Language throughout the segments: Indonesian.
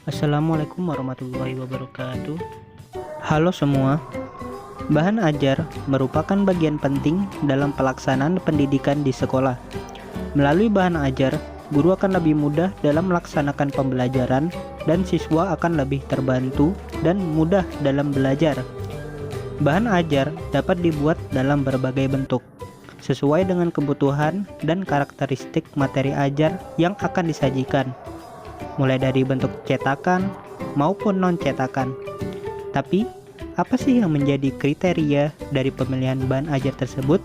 Assalamualaikum warahmatullahi wabarakatuh. Halo semua, bahan ajar merupakan bagian penting dalam pelaksanaan pendidikan di sekolah. Melalui bahan ajar, guru akan lebih mudah dalam melaksanakan pembelajaran dan siswa akan lebih terbantu dan mudah dalam belajar. Bahan ajar dapat dibuat dalam berbagai bentuk, sesuai dengan kebutuhan dan karakteristik materi ajar yang akan disajikan, mulai dari bentuk cetakan maupun non-cetakan. Tapi, apa sih yang menjadi kriteria dari pemilihan bahan ajar tersebut?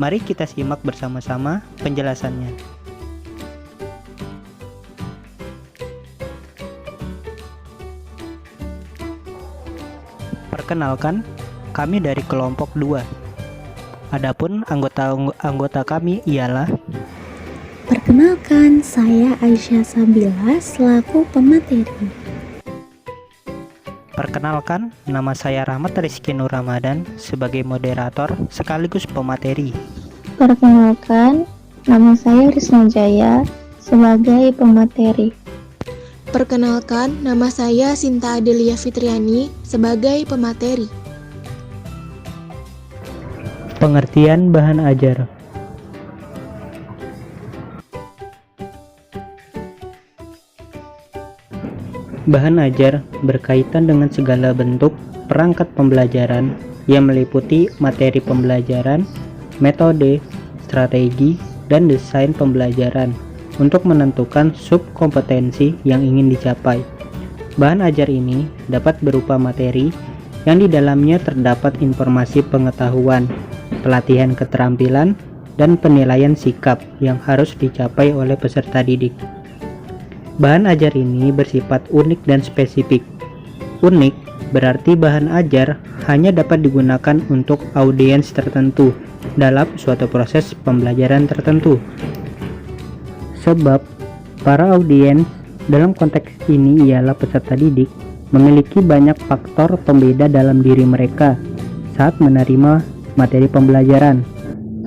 Mari kita simak bersama-sama penjelasannya. Perkenalkan, kami dari kelompok 2. Adapun anggota kami ialah Perkenalkan, saya Aisyah Sabila selaku pemateri. Perkenalkan, nama saya Rahmat Rizky Nur Ramadan sebagai moderator sekaligus pemateri. Perkenalkan, nama saya Risma Jaya sebagai pemateri. Perkenalkan, nama saya Sinta Adelia Fitriani sebagai pemateri. Pengertian bahan ajar. Bahan ajar berkaitan dengan segala bentuk perangkat pembelajaran yang meliputi materi pembelajaran, metode, strategi, dan desain pembelajaran untuk menentukan subkompetensi yang ingin dicapai. Bahan ajar ini dapat berupa materi yang di dalamnya terdapat informasi pengetahuan, pelatihan keterampilan, dan penilaian sikap yang harus dicapai oleh peserta didik. Bahan ajar ini bersifat unik dan spesifik. Unik berarti bahan ajar hanya dapat digunakan untuk audiens tertentu dalam suatu proses pembelajaran tertentu. Sebab para audiens dalam konteks ini ialah peserta didik memiliki banyak faktor pembeda dalam diri mereka saat menerima materi pembelajaran,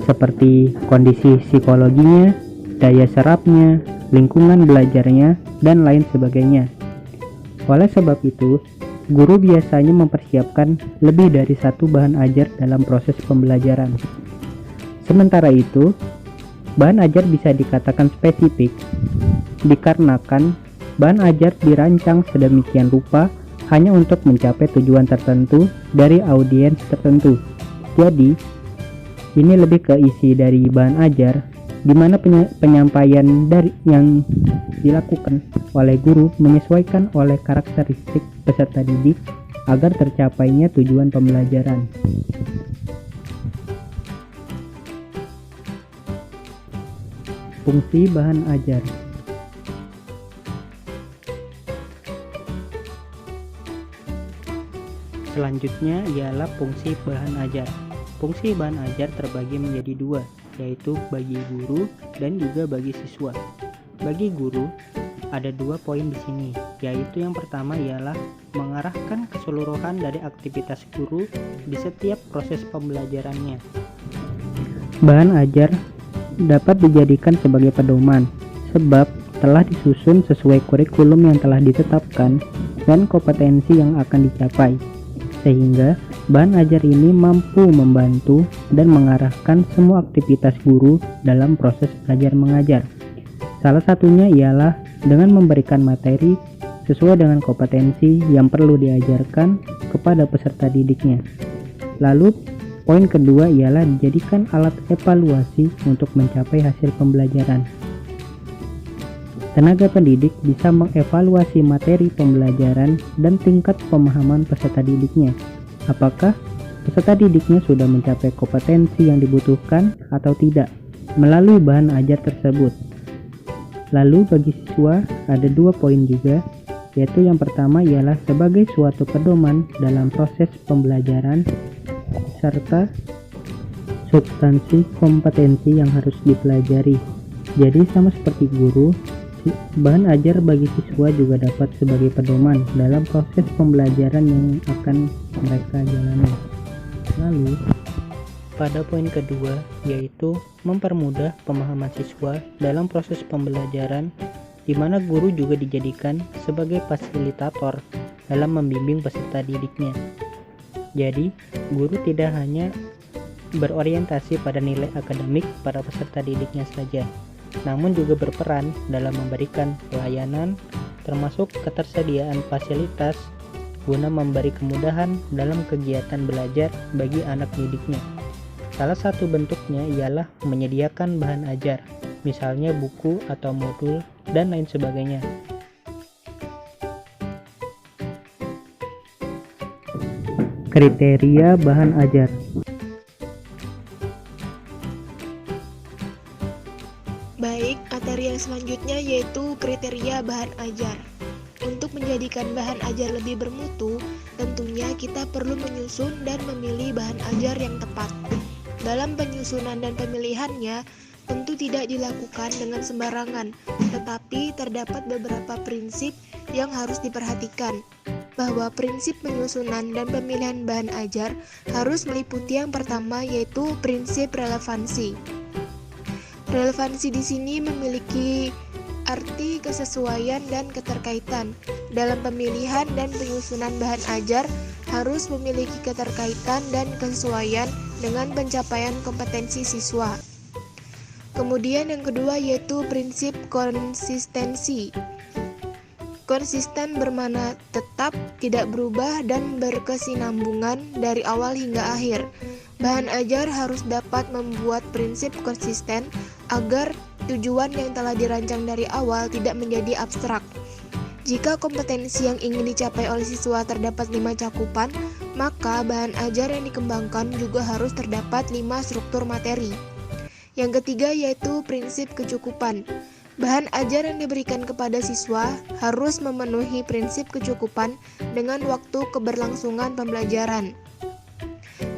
seperti kondisi psikologinya, daya serapnya, lingkungan belajarnya, dan lain sebagainya. Oleh sebab itu, guru biasanya mempersiapkan lebih dari satu bahan ajar dalam proses pembelajaran. Sementara itu, bahan ajar bisa dikatakan spesifik dikarenakan bahan ajar dirancang sedemikian rupa hanya untuk mencapai tujuan tertentu dari audiens tertentu. Jadi, ini lebih ke isi dari bahan ajar, di mana penyampaian dari yang dilakukan oleh guru menyesuaikan oleh karakteristik peserta didik agar tercapainya tujuan pembelajaran. Fungsi bahan ajar. Selanjutnya ialah fungsi bahan ajar. Fungsi bahan ajar terbagi menjadi dua, yaitu bagi guru dan juga bagi siswa. Bagi guru, ada 2 poin di sini, yaitu yang pertama ialah mengarahkan keseluruhan dari aktivitas guru di setiap proses pembelajarannya. Bahan ajar dapat dijadikan sebagai pedoman, sebab telah disusun sesuai kurikulum yang telah ditetapkan dan kompetensi yang akan dicapai, sehingga bahan ajar ini mampu membantu dan mengarahkan semua aktivitas guru dalam proses belajar mengajar. Salah satunya ialah dengan memberikan materi sesuai dengan kompetensi yang perlu diajarkan kepada peserta didiknya. Lalu, poin kedua ialah dijadikan alat evaluasi untuk mencapai hasil pembelajaran. Tenaga pendidik bisa mengevaluasi materi pembelajaran dan tingkat pemahaman peserta didiknya. Apakah peserta didiknya sudah mencapai kompetensi yang dibutuhkan atau tidak melalui bahan ajar tersebut. Lalu bagi siswa ada 2 poin juga, yaitu yang pertama ialah sebagai suatu pedoman dalam proses pembelajaran serta substansi kompetensi yang harus dipelajari. Jadi sama seperti guru, bahan ajar bagi siswa juga dapat sebagai pedoman dalam proses pembelajaran yang akan mereka jalani. Lalu, pada poin kedua, yaitu mempermudah pemahaman siswa dalam proses pembelajaran di mana guru juga dijadikan sebagai fasilitator dalam membimbing peserta didiknya. Jadi, guru tidak hanya berorientasi pada nilai akademik para peserta didiknya saja, namun juga berperan dalam memberikan pelayanan termasuk ketersediaan fasilitas guna memberi kemudahan dalam kegiatan belajar bagi anak didiknya. Salah satu bentuknya ialah menyediakan bahan ajar, misalnya buku atau modul dan lain sebagainya. Kriteria bahan ajar. Baik, materi yang selanjutnya yaitu kriteria bahan ajar. Untuk menjadikan bahan ajar lebih bermutu, tentunya kita perlu menyusun dan memilih bahan ajar yang tepat. Dalam penyusunan dan pemilihannya, tentu tidak dilakukan dengan sembarangan, tetapi terdapat beberapa prinsip yang harus diperhatikan. Bahwa prinsip penyusunan dan pemilihan bahan ajar harus meliputi yang pertama yaitu prinsip relevansi. Relevansi di sini memiliki arti kesesuaian dan keterkaitan. Dalam pemilihan dan penyusunan bahan ajar harus memiliki keterkaitan dan kesesuaian dengan pencapaian kompetensi siswa. Kemudian yang kedua yaitu prinsip konsistensi. Konsisten bermakna tetap, tidak berubah, dan berkesinambungan dari awal hingga akhir. Bahan ajar harus dapat membuat prinsip konsisten agar tujuan yang telah dirancang dari awal tidak menjadi abstrak. Jika kompetensi yang ingin dicapai oleh siswa terdapat 5 cakupan, maka bahan ajar yang dikembangkan juga harus terdapat 5 struktur materi. Yang ketiga yaitu prinsip kecukupan. Bahan ajar yang diberikan kepada siswa harus memenuhi prinsip kecukupan dengan waktu keberlangsungan pembelajaran.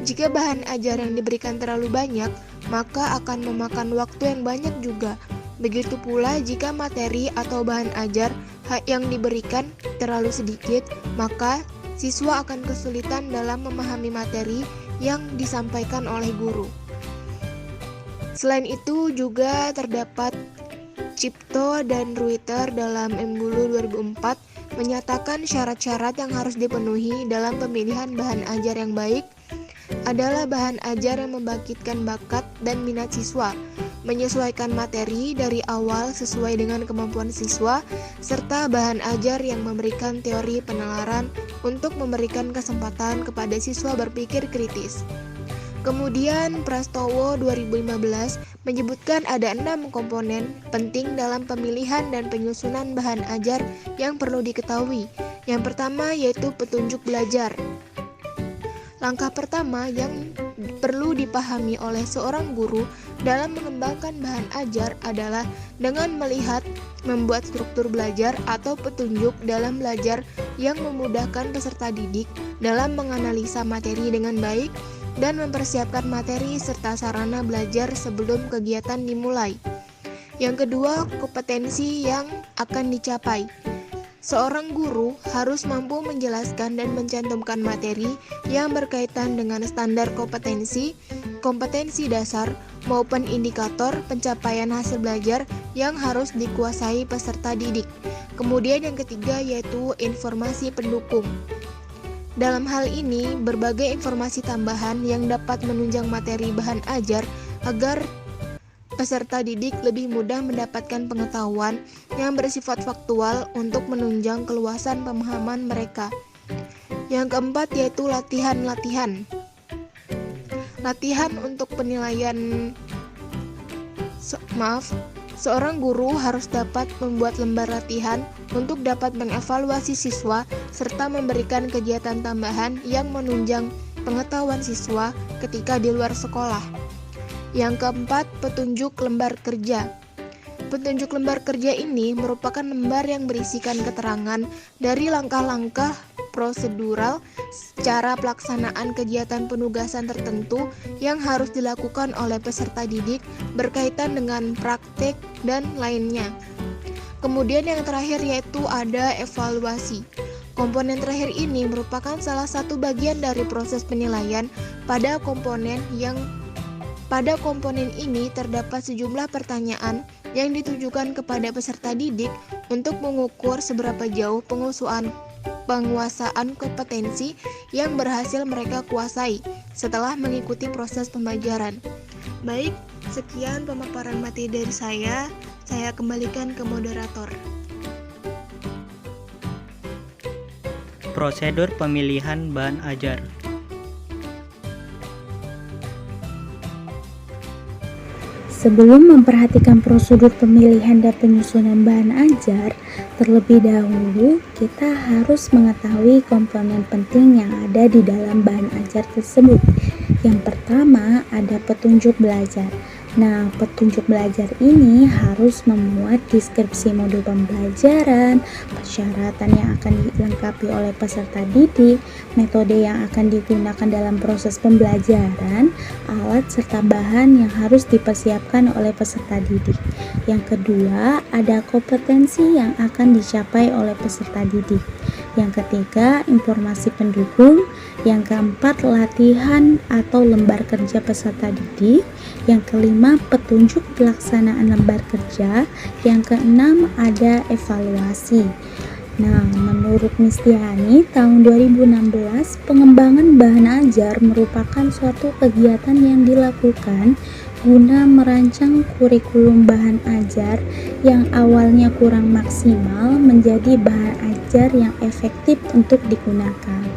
Jika bahan ajar yang diberikan terlalu banyak, maka akan memakan waktu yang banyak juga. Begitu pula jika materi atau bahan ajar yang diberikan terlalu sedikit, maka siswa akan kesulitan dalam memahami materi yang disampaikan oleh guru. Selain itu juga terdapat Cipto dan Ruiter dalam Embulu 2004 menyatakan syarat-syarat yang harus dipenuhi dalam pemilihan bahan ajar yang baik adalah bahan ajar yang membangkitkan bakat dan minat siswa, menyesuaikan materi dari awal sesuai dengan kemampuan siswa, serta bahan ajar yang memberikan teori penalaran untuk memberikan kesempatan kepada siswa berpikir kritis. Kemudian Prastowo 2015 menyebutkan ada 6 komponen penting dalam pemilihan dan penyusunan bahan ajar yang perlu diketahui. Yang pertama yaitu petunjuk belajar. Langkah pertama yang perlu dipahami oleh seorang guru dalam mengembangkan bahan ajar adalah dengan melihat, membuat struktur belajar atau petunjuk dalam belajar yang memudahkan peserta didik dalam menganalisa materi dengan baik dan mempersiapkan materi serta sarana belajar sebelum kegiatan dimulai. Yang kedua, kompetensi yang akan dicapai. Seorang guru harus mampu menjelaskan dan mencantumkan materi yang berkaitan dengan standar kompetensi, kompetensi dasar, maupun indikator pencapaian hasil belajar yang harus dikuasai peserta didik. Kemudian yang ketiga yaitu informasi pendukung. Dalam hal ini, berbagai informasi tambahan yang dapat menunjang materi bahan ajar agar peserta didik lebih mudah mendapatkan pengetahuan yang bersifat faktual untuk menunjang keluasan pemahaman mereka. Yang keempat yaitu latihan-latihan. Latihan untuk penilaian seorang guru harus dapat membuat lembar latihan untuk dapat mengevaluasi siswa serta memberikan kegiatan tambahan yang menunjang pengetahuan siswa ketika di luar sekolah. Yang keempat, petunjuk lembar kerja. Petunjuk lembar kerja ini merupakan lembar yang berisikan keterangan dari langkah-langkah prosedural cara pelaksanaan kegiatan penugasan tertentu yang harus dilakukan oleh peserta didik berkaitan dengan praktek dan lainnya. Kemudian yang terakhir yaitu ada evaluasi. Komponen terakhir ini merupakan salah satu bagian dari proses penilaian pada komponen ini terdapat sejumlah pertanyaan yang ditujukan kepada peserta didik untuk mengukur seberapa jauh penguasaan kompetensi yang berhasil mereka kuasai setelah mengikuti proses pembelajaran. Baik, sekian pemaparan materi dari saya kembalikan ke moderator. Prosedur pemilihan bahan ajar. Sebelum memperhatikan prosedur pemilihan dan penyusunan bahan ajar, terlebih dahulu kita harus mengetahui komponen penting yang ada di dalam bahan ajar tersebut. Yang pertama ada petunjuk belajar. Nah, petunjuk belajar ini harus memuat deskripsi modul pembelajaran, persyaratan yang akan dilengkapi oleh peserta didik, metode yang akan digunakan dalam proses pembelajaran, alat serta bahan yang harus dipersiapkan oleh peserta didik. Yang kedua, ada kompetensi yang akan dicapai oleh peserta didik. Yang ketiga, informasi pendukung. Yang keempat, latihan atau lembar kerja peserta didik. Yang kelima, petunjuk pelaksanaan lembar kerja. Yang keenam, ada evaluasi. Nah, menurut Mistiani, tahun 2016, pengembangan bahan ajar merupakan suatu kegiatan yang dilakukan guna merancang kurikulum bahan ajar yang awalnya kurang maksimal menjadi bahan ajar yang efektif untuk digunakan.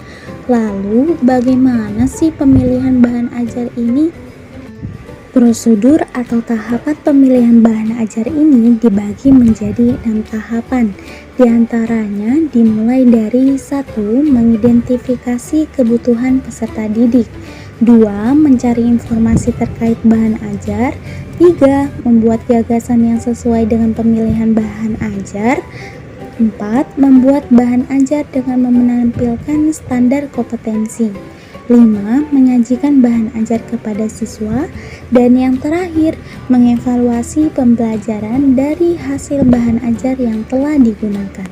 Lalu, bagaimana sih pemilihan bahan ajar ini? Prosedur atau tahapan pemilihan bahan ajar ini dibagi menjadi 6 tahapan. Di antaranya dimulai dari 1. Mengidentifikasi kebutuhan peserta didik. 2. Mencari informasi terkait bahan ajar. 3. Membuat gagasan yang sesuai dengan pemilihan bahan ajar. 4. Membuat bahan ajar dengan menampilkan standar kompetensi. 5. Menyajikan bahan ajar kepada siswa. Dan yang terakhir, mengevaluasi pembelajaran dari hasil bahan ajar yang telah digunakan.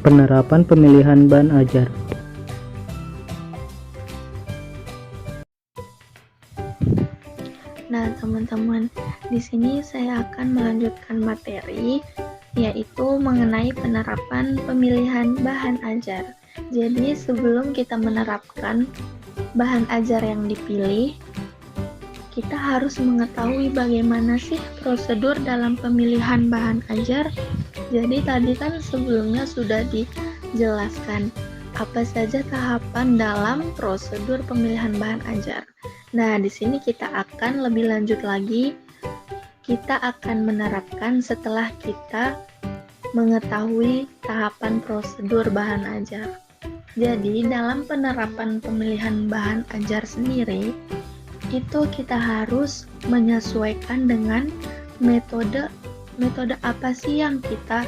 Penerapan pemilihan bahan ajar. Nah, teman-teman, di sini saya akan melanjutkan materi yaitu mengenai penerapan pemilihan bahan ajar. Jadi, sebelum kita menerapkan bahan ajar yang dipilih, kita harus mengetahui bagaimana sih prosedur dalam pemilihan bahan ajar. Jadi, tadi kan sebelumnya sudah dijelaskan apa saja tahapan dalam prosedur pemilihan bahan ajar. Nah, di sini kita akan lebih lanjut lagi. Kita akan menerapkan setelah kita mengetahui tahapan prosedur bahan ajar. Jadi, dalam penerapan pemilihan bahan ajar sendiri, itu kita harus menyesuaikan dengan metode apa sih yang kita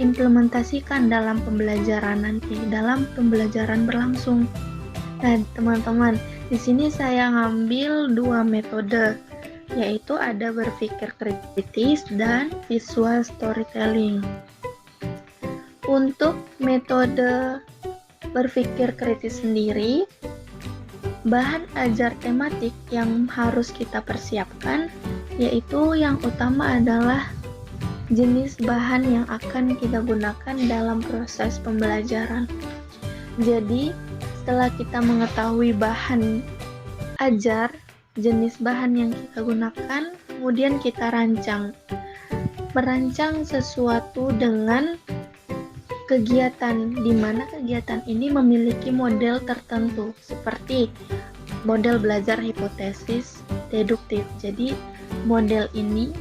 implementasikan dalam pembelajaran nanti, dalam pembelajaran berlangsung. Nah, teman-teman, di sini saya ngambil 2 metode, yaitu ada berpikir kritis dan visual storytelling. Untuk metode berpikir kritis sendiri, bahan ajar tematik yang harus kita persiapkan, yaitu yang utama adalah jenis bahan yang akan kita gunakan dalam proses pembelajaran. Jadi, setelah kita mengetahui bahan ajar, jenis bahan yang kita gunakan, kemudian kita merancang sesuatu dengan kegiatan, di mana kegiatan ini memiliki model tertentu, seperti model belajar hipotesis deduktif. Jadi, model ini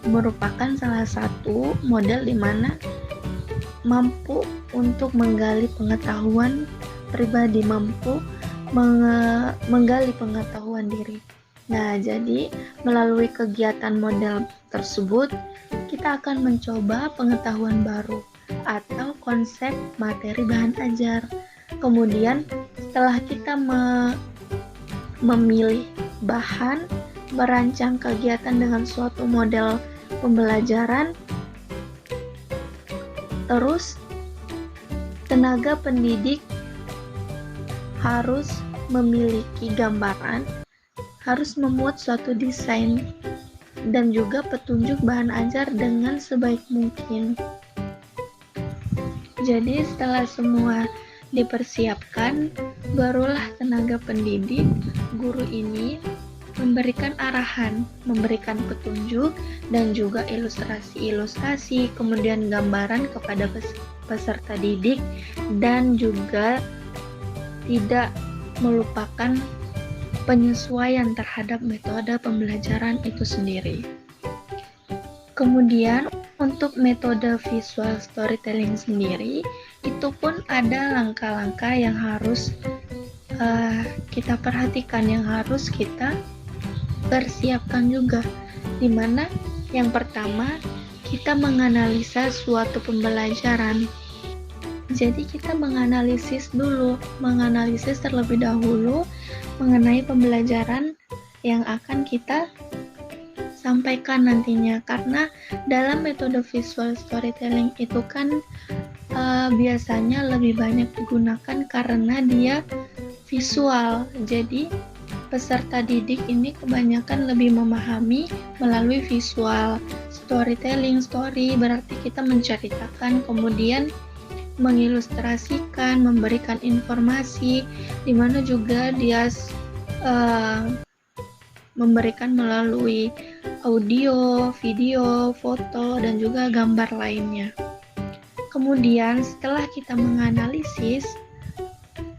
merupakan salah satu model di mana mampu untuk menggali pengetahuan pribadi, mampu menggali pengetahuan diri. Nah, jadi melalui kegiatan model tersebut, kita akan mencoba pengetahuan baru atau konsep materi bahan ajar. Kemudian, setelah kita memilih bahan, merancang kegiatan dengan suatu model pembelajaran, terus tenaga pendidik harus memiliki gambaran harus memuat suatu desain dan juga petunjuk bahan ajar dengan sebaik mungkin. Jadi setelah semua dipersiapkan, barulah tenaga pendidik, guru ini memberikan arahan, memberikan petunjuk, dan juga ilustrasi-ilustrasi, kemudian gambaran kepada peserta didik, dan juga tidak melupakan penyesuaian terhadap metode pembelajaran itu sendiri. Kemudian untuk metode visual storytelling sendiri, itu pun ada langkah-langkah yang harus kita perhatikan, yang harus kita persiapkan juga, dimana yang pertama kita menganalisa suatu pembelajaran. Jadi kita menganalisis terlebih dahulu mengenai pembelajaran yang akan kita sampaikan nantinya, karena dalam metode visual storytelling itu kan biasanya lebih banyak digunakan karena dia visual. Jadi peserta didik ini kebanyakan lebih memahami melalui visual. Storytelling, story berarti kita menceritakan, kemudian mengilustrasikan, memberikan informasi, di mana juga dia memberikan melalui audio, video, foto, dan juga gambar lainnya. Kemudian setelah kita menganalisis,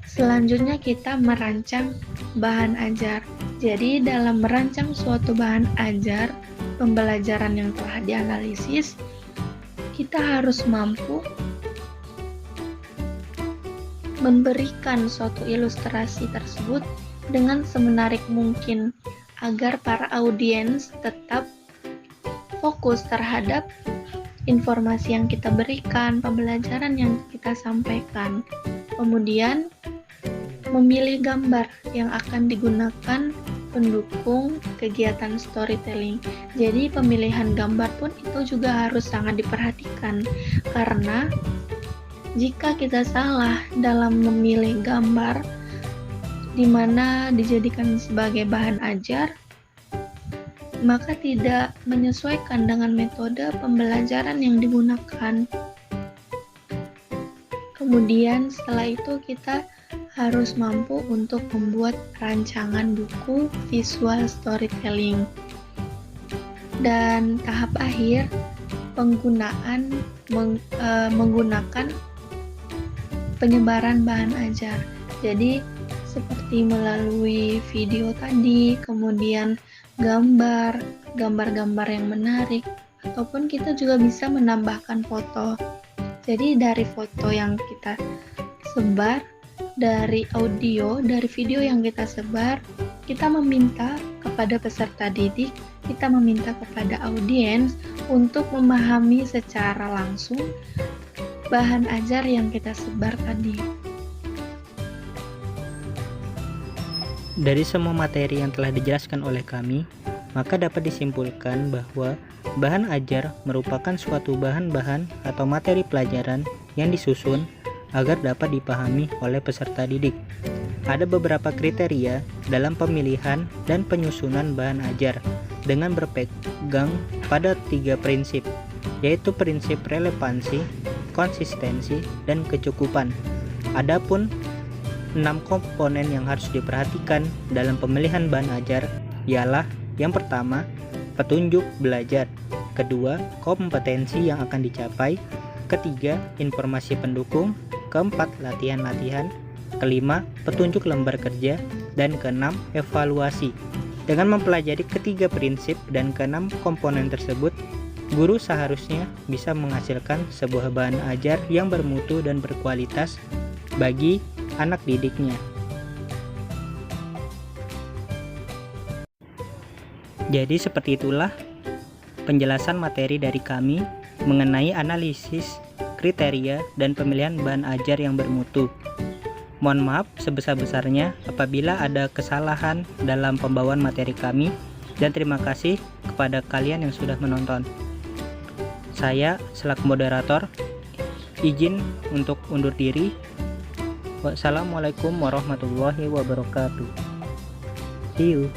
selanjutnya kita merancang bahan ajar. Jadi dalam merancang suatu bahan ajar, pembelajaran yang telah dianalisis, kita harus mampu memberikan suatu ilustrasi tersebut dengan semenarik mungkin agar para audiens tetap fokus terhadap informasi yang kita berikan, pembelajaran yang kita sampaikan. Kemudian memilih gambar yang akan digunakan pendukung kegiatan storytelling. Jadi pemilihan gambar pun itu juga harus sangat diperhatikan, karena jika kita salah dalam memilih gambar di mana dijadikan sebagai bahan ajar, maka tidak menyesuaikan dengan metode pembelajaran yang digunakan. Kemudian setelah itu kita harus mampu untuk membuat rancangan buku visual storytelling. Dan tahap akhir, menggunakan penyebaran bahan ajar. Jadi seperti melalui video tadi, kemudian gambar-gambar yang menarik, ataupun kita juga bisa menambahkan foto. Jadi dari foto yang kita sebar, dari audio, dari video yang kita sebar, kita meminta kepada peserta didik, kita meminta kepada audiens untuk memahami secara langsung bahan ajar yang kita sebar tadi. Dari semua materi yang telah dijelaskan oleh kami, maka dapat disimpulkan bahwa bahan ajar merupakan suatu bahan-bahan atau materi pelajaran yang disusun agar dapat dipahami oleh peserta didik. Ada beberapa kriteria dalam pemilihan dan penyusunan bahan ajar dengan berpegang pada 3 prinsip, yaitu prinsip relevansi, konsistensi, dan kecukupan. Adapun 6 komponen yang harus diperhatikan dalam pemilihan bahan ajar ialah: yang pertama, petunjuk belajar; kedua, kompetensi yang akan dicapai; ketiga, informasi pendukung; keempat, latihan-latihan; kelima, petunjuk lembar kerja; dan keenam, evaluasi. Dengan mempelajari ketiga prinsip dan keenam komponen tersebut, guru seharusnya bisa menghasilkan sebuah bahan ajar yang bermutu dan berkualitas bagi anak didiknya. Jadi seperti itulah penjelasan materi dari kami mengenai analisis, kriteria, dan pemilihan bahan ajar yang bermutu. Mohon maaf sebesar-besarnya apabila ada kesalahan dalam pembawaan materi kami, dan terima kasih kepada kalian yang sudah menonton. Saya selaku moderator izin untuk undur diri. Wassalamualaikum warahmatullahi wabarakatuh. See you.